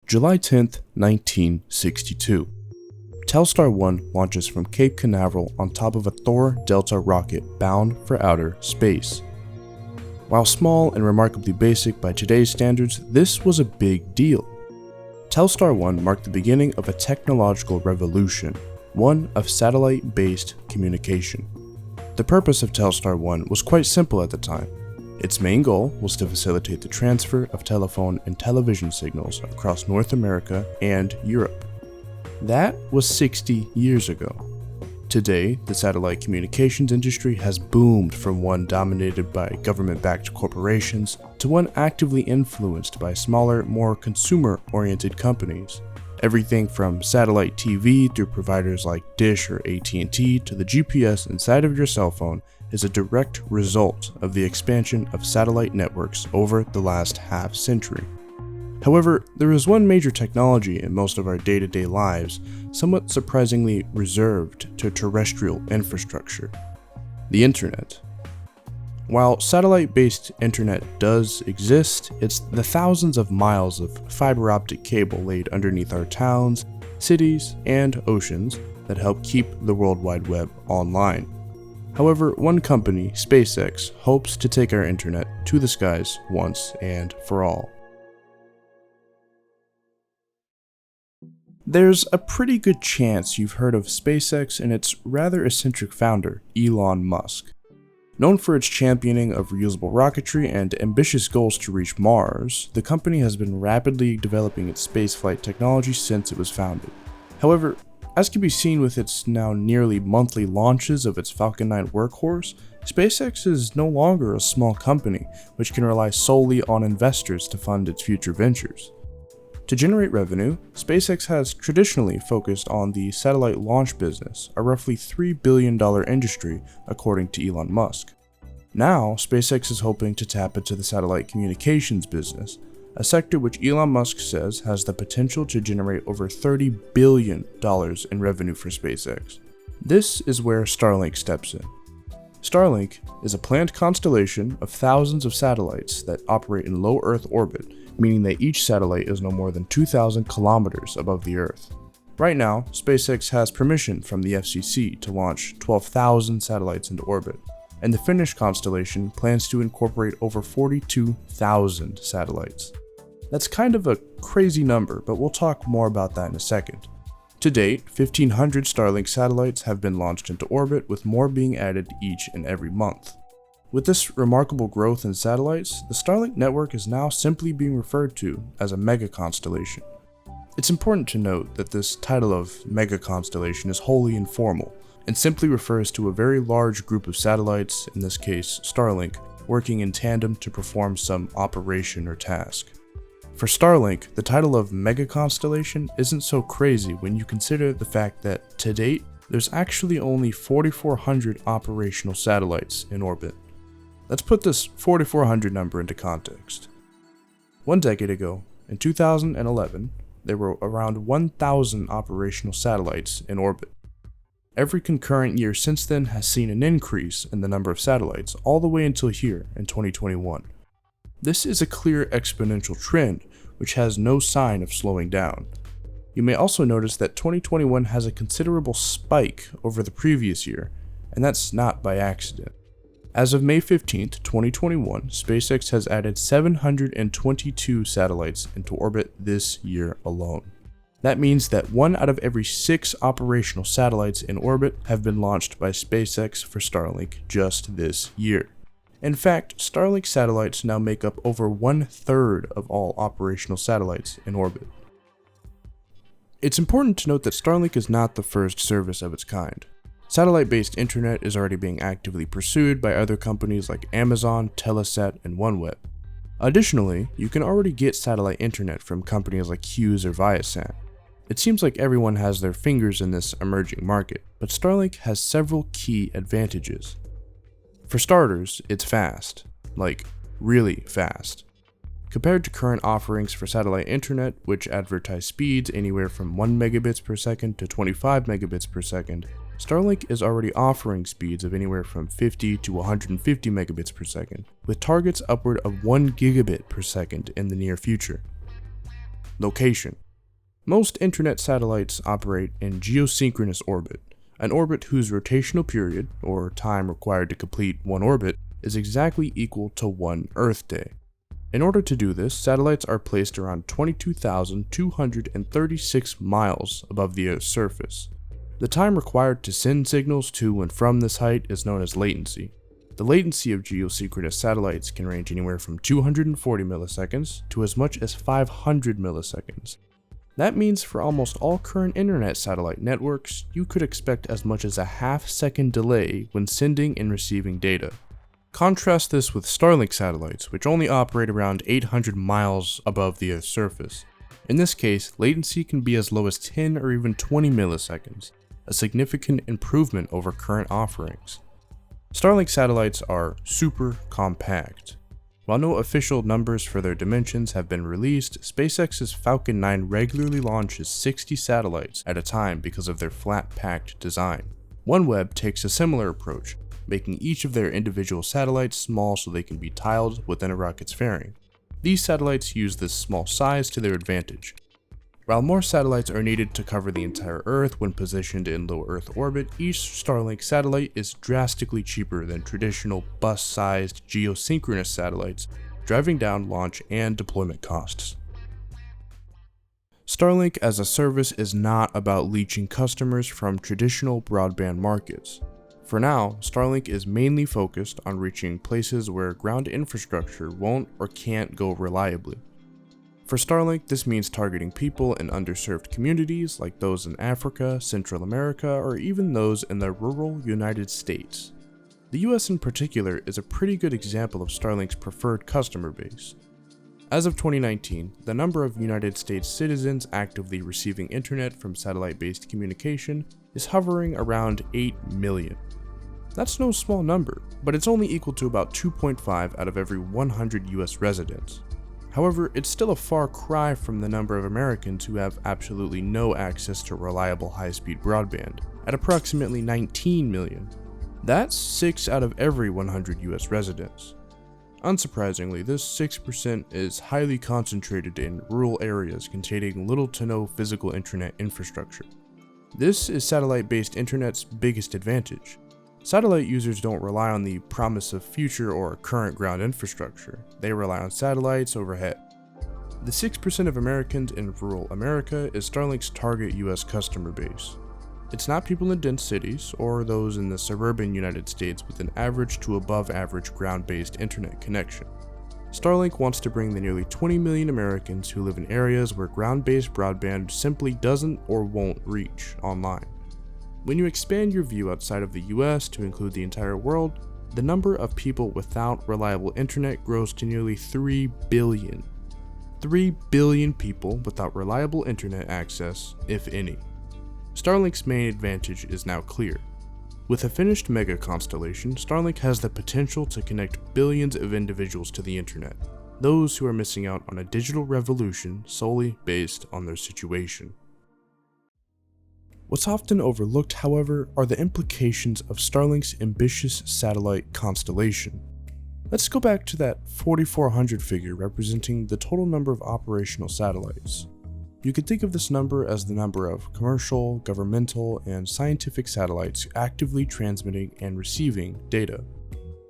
July 10th, 1962. Telstar 1 launches from Cape Canaveral on top of a Thor Delta rocket bound for outer space. While small and remarkably basic by today's standards, this was a big deal. Telstar 1 marked the beginning of a technological revolution, one of satellite-based communication. The purpose of Telstar 1 was quite simple at the time. Its main goal was to facilitate the transfer of telephone and television signals across North America and Europe. That was 60 years ago. Today, the satellite communications industry has boomed from one dominated by government-backed corporations to one actively influenced by smaller, more consumer-oriented companies. Everything from satellite TV through providers like Dish or AT&T to the GPS inside of your cell phone is a direct result of the expansion of satellite networks over the last half-century. However, there is one major technology in most of our day-to-day lives somewhat surprisingly reserved to terrestrial infrastructure: the internet. While satellite-based internet does exist, it's the thousands of miles of fiber optic cable laid underneath our towns, cities, and oceans that help keep the World Wide Web online. However, one company, SpaceX, hopes to take our internet to the skies once and for all. There's a pretty good chance you've heard of SpaceX and its rather eccentric founder, Elon Musk. Known for its championing of reusable rocketry and ambitious goals to reach Mars, the company has been rapidly developing its spaceflight technology since it was founded. However, as can be seen with its now nearly monthly launches of its Falcon 9 workhorse, SpaceX is no longer a small company which can rely solely on investors to fund its future ventures. To generate revenue, SpaceX has traditionally focused on the satellite launch business, a roughly $3 billion industry according to Elon Musk. Now, SpaceX is hoping to tap into the satellite communications business, a sector which Elon Musk says has the potential to generate over $30 billion in revenue for SpaceX. This is where Starlink steps in. Starlink is a planned constellation of thousands of satellites that operate in low Earth orbit, meaning that each satellite is no more than 2,000 kilometers above the Earth. Right now, SpaceX has permission from the FCC to launch 12,000 satellites into orbit, and the Finnish constellation plans to incorporate over 42,000 satellites. That's kind of a crazy number, but we'll talk more about that in a second. To date, 1,500 Starlink satellites have been launched into orbit, with more being added each and every month. With this remarkable growth in satellites, the Starlink network is now simply being referred to as a mega constellation. It's important to note that this title of mega constellation is wholly informal and simply refers to a very large group of satellites, in this case Starlink, working in tandem to perform some operation or task. For Starlink, the title of mega constellation isn't so crazy when you consider the fact that, to date, there's actually only 4,400 operational satellites in orbit. Let's put this 4,400 number into context. 1 decade ago, in 2011, there were around 1,000 operational satellites in orbit. Every concurrent year since then has seen an increase in the number of satellites all the way until here in 2021. This is a clear exponential trend, which has no sign of slowing down. You may also notice that 2021 has a considerable spike over the previous year, and that's not by accident. As of May 15th, 2021, SpaceX has added 722 satellites into orbit this year alone. That means that 1 out of every 6 operational satellites in orbit have been launched by SpaceX for Starlink just this year. In fact, Starlink satellites now make up over 1/3 of all operational satellites in orbit. It's important to note that Starlink is not the first service of its kind. Satellite-based internet is already being actively pursued by other companies like Amazon, Telesat, and OneWeb. Additionally, you can already get satellite internet from companies like Hughes or Viasat. It seems like everyone has their fingers in this emerging market, but Starlink has several key advantages. For starters, it's fast, like really fast. Compared to current offerings for satellite internet, which advertise speeds anywhere from 1 megabits per second to 25 megabits per second, Starlink is already offering speeds of anywhere from 50 to 150 megabits per second, with targets upward of 1 gigabit per second in the near future. Location. Most internet satellites operate in geosynchronous orbit, an orbit whose rotational period, or time required to complete one orbit, is exactly equal to one Earth day. In order to do this, satellites are placed around 22,236 miles above the Earth's surface. The time required to send signals to and from this height is known as latency. The latency of geosynchronous satellites can range anywhere from 240 milliseconds to as much as 500 milliseconds. That means for almost all current internet satellite networks, you could expect as much as a half-second delay when sending and receiving data. Contrast this with Starlink satellites, which only operate around 800 miles above the Earth's surface. In this case, latency can be as low as 10 or even 20 milliseconds, a significant improvement over current offerings. Starlink satellites are super compact. While no official numbers for their dimensions have been released, SpaceX's Falcon 9 regularly launches 60 satellites at a time because of their flat-packed design. OneWeb takes a similar approach, making each of their individual satellites small so they can be tiled within a rocket's fairing. These satellites use this small size to their advantage. While more satellites are needed to cover the entire Earth when positioned in low Earth orbit, each Starlink satellite is drastically cheaper than traditional bus-sized geosynchronous satellites, driving down launch and deployment costs. Starlink as a service is not about leeching customers from traditional broadband markets. For now, Starlink is mainly focused on reaching places where ground infrastructure won't or can't go reliably. For Starlink, this means targeting people in underserved communities like those in Africa, Central America, or even those in the rural United States. The US in particular is a pretty good example of Starlink's preferred customer base. As of 2019, the number of United States citizens actively receiving internet from satellite-based communication is hovering around 8 million. That's no small number, but it's only equal to about 2.5 out of every 100 US residents. However, it's still a far cry from the number of Americans who have absolutely no access to reliable high-speed broadband, at approximately 19 million. That's 6 out of every 100 US residents. Unsurprisingly, this 6% is highly concentrated in rural areas containing little to no physical internet infrastructure. This is satellite-based internet's biggest advantage. Satellite users don't rely on the promise of future or current ground infrastructure. They rely on satellites overhead. The 6% of Americans in rural America is Starlink's target US customer base. It's not people in dense cities or those in the suburban United States with an average to above average ground-based internet connection. Starlink wants to bring the nearly 20 million Americans who live in areas where ground-based broadband simply doesn't or won't reach online. When you expand your view outside of the US to include the entire world, the number of people without reliable internet grows to nearly 3 billion. 3 billion people without reliable internet access, if any. Starlink's main advantage is now clear. With a finished mega constellation, Starlink has the potential to connect billions of individuals to the internet, those who are missing out on a digital revolution solely based on their situation. What's often overlooked, however, are the implications of Starlink's ambitious satellite constellation. Let's go back to that 4,400 figure representing the total number of operational satellites. You could think of this number as the number of commercial, governmental, and scientific satellites actively transmitting and receiving data.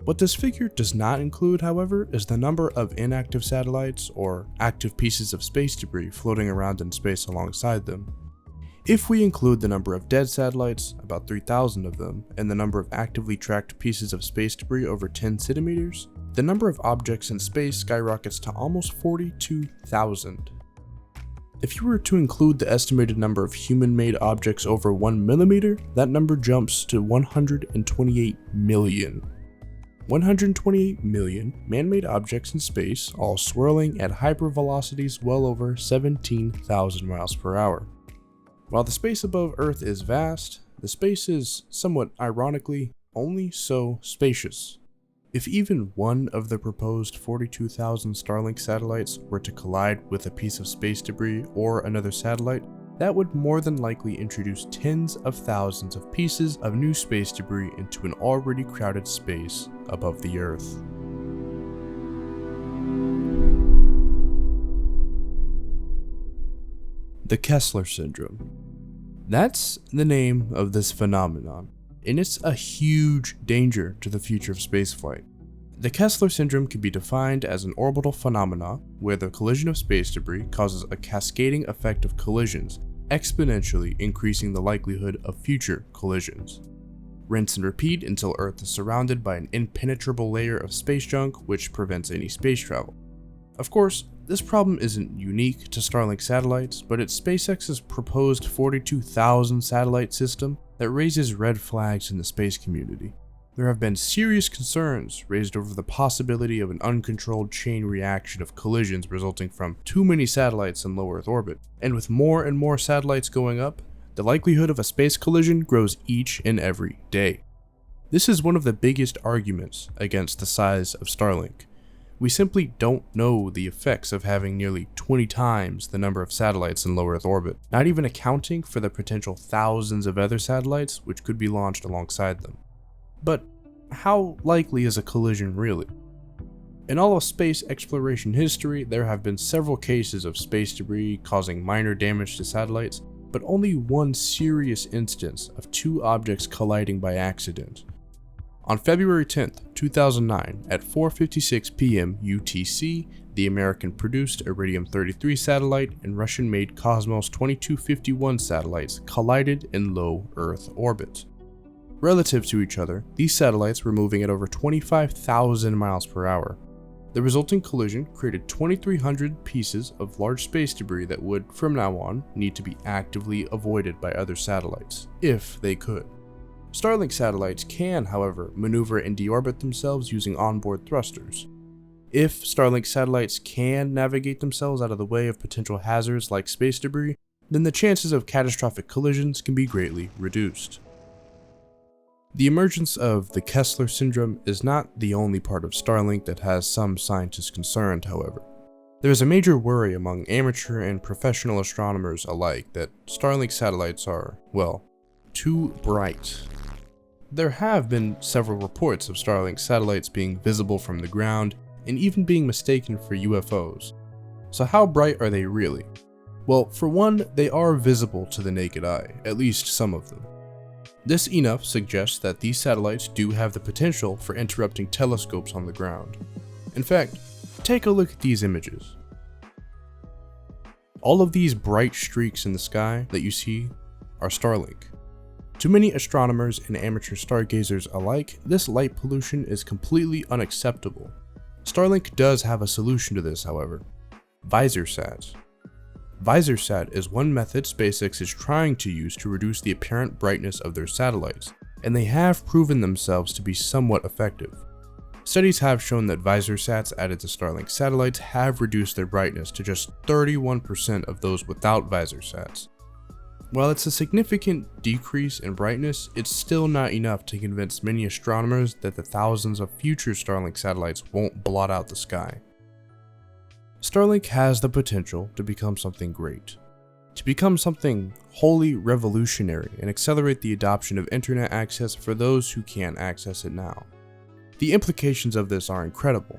What this figure does not include, however, is the number of inactive satellites or active pieces of space debris floating around in space alongside them. If we include the number of dead satellites, about 3,000 of them, and the number of actively tracked pieces of space debris over 10 centimeters, the number of objects in space skyrockets to almost 42,000. If you were to include the estimated number of human-made objects over 1 millimeter, that number jumps to 128 million. 128 million man-made objects in space, all swirling at hypervelocities well over 17,000 miles per hour. While the space above Earth is vast, the space is, somewhat ironically, only so spacious. If even one of the proposed 42,000 Starlink satellites were to collide with a piece of space debris or another satellite, that would more than likely introduce tens of thousands of pieces of new space debris into an already crowded space above the Earth. The Kessler Syndrome. That's the name of this phenomenon, and it's a huge danger to the future of spaceflight. The Kessler Syndrome can be defined as an orbital phenomenon where the collision of space debris causes a cascading effect of collisions, exponentially increasing the likelihood of future collisions. Rinse and repeat until Earth is surrounded by an impenetrable layer of space junk which prevents any space travel. Of course, this problem isn't unique to Starlink satellites, but it's SpaceX's proposed 42,000 satellite system that raises red flags in the space community. There have been serious concerns raised over the possibility of an uncontrolled chain reaction of collisions resulting from too many satellites in low Earth orbit, and with more and more satellites going up, the likelihood of a space collision grows each and every day. This is one of the biggest arguments against the size of Starlink. We simply don't know the effects of having nearly 20 times the number of satellites in low Earth orbit, not even accounting for the potential thousands of other satellites which could be launched alongside them. But how likely is a collision really? In all of space exploration history, there have been several cases of space debris causing minor damage to satellites, but only one serious instance of two objects colliding by accident. On February 10th, 2009, at 4:56 p.m. UTC, the American-produced Iridium-33 satellite and Russian-made Cosmos 2251 satellites collided in low Earth orbit. Relative to each other, these satellites were moving at over 25,000 miles per hour. The resulting collision created 2,300 pieces of large space debris that would, from now on, need to be actively avoided by other satellites, if they could. Starlink satellites can, however, maneuver and deorbit themselves using onboard thrusters. If Starlink satellites can navigate themselves out of the way of potential hazards like space debris, then the chances of catastrophic collisions can be greatly reduced. The emergence of the Kessler Syndrome is not the only part of Starlink that has some scientists concerned, however. There is a major worry among amateur and professional astronomers alike that Starlink satellites are, well, too bright. There have been several reports of Starlink satellites being visible from the ground and even being mistaken for UFOs. So how bright are they really? Well, for one, they are visible to the naked eye, at least some of them. This enough suggests that these satellites do have the potential for interrupting telescopes on the ground. In fact, take a look at these images. All of these bright streaks in the sky that you see are Starlink. To many astronomers and amateur stargazers alike, this light pollution is completely unacceptable. Starlink does have a solution to this, however: VisorSat. VisorSat is one method SpaceX is trying to use to reduce the apparent brightness of their satellites, and they have proven themselves to be somewhat effective. Studies have shown that VisorSats added to Starlink satellites have reduced their brightness to just 31% of those without VisorSats. While it's a significant decrease in brightness, it's still not enough to convince many astronomers that the thousands of future Starlink satellites won't blot out the sky. Starlink has the potential to become something great, to become something wholly revolutionary and accelerate the adoption of internet access for those who can't access it now. The implications of this are incredible.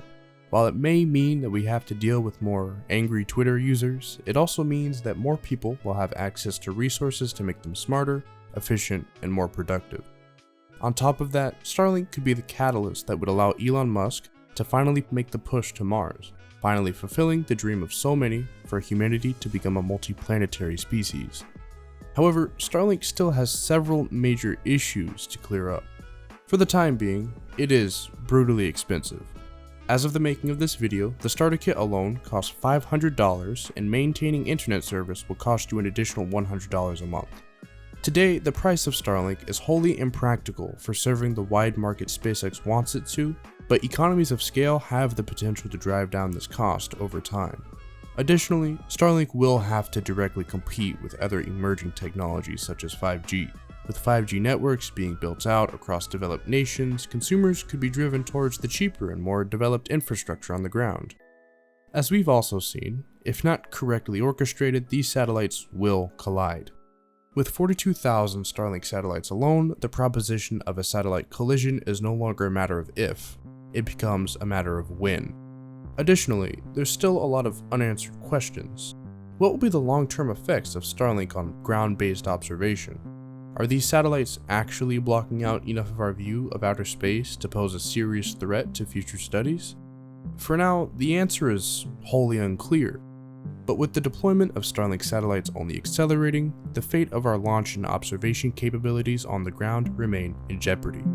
While it may mean that we have to deal with more angry Twitter users, it also means that more people will have access to resources to make them smarter, efficient, and more productive. On top of that, Starlink could be the catalyst that would allow Elon Musk to finally make the push to Mars, finally fulfilling the dream of so many for humanity to become a multiplanetary species. However, Starlink still has several major issues to clear up. For the time being, it is brutally expensive. As of the making of this video, the starter kit alone costs $500, and maintaining internet service will cost you an additional $100 a month. Today, the price of Starlink is wholly impractical for serving the wide market SpaceX wants it to, but economies of scale have the potential to drive down this cost over time. Additionally, Starlink will have to directly compete with other emerging technologies such as 5G. With 5G networks being built out across developed nations, consumers could be driven towards the cheaper and more developed infrastructure on the ground. As we've also seen, if not correctly orchestrated, these satellites will collide. With 42,000 Starlink satellites alone, the proposition of a satellite collision is no longer a matter of if, it becomes a matter of when. Additionally, there's still a lot of unanswered questions. What will be the long-term effects of Starlink on ground-based observation? Are these satellites actually blocking out enough of our view of outer space to pose a serious threat to future studies? For now, the answer is wholly unclear, but with the deployment of Starlink satellites only accelerating, the fate of our launch and observation capabilities on the ground remain in jeopardy.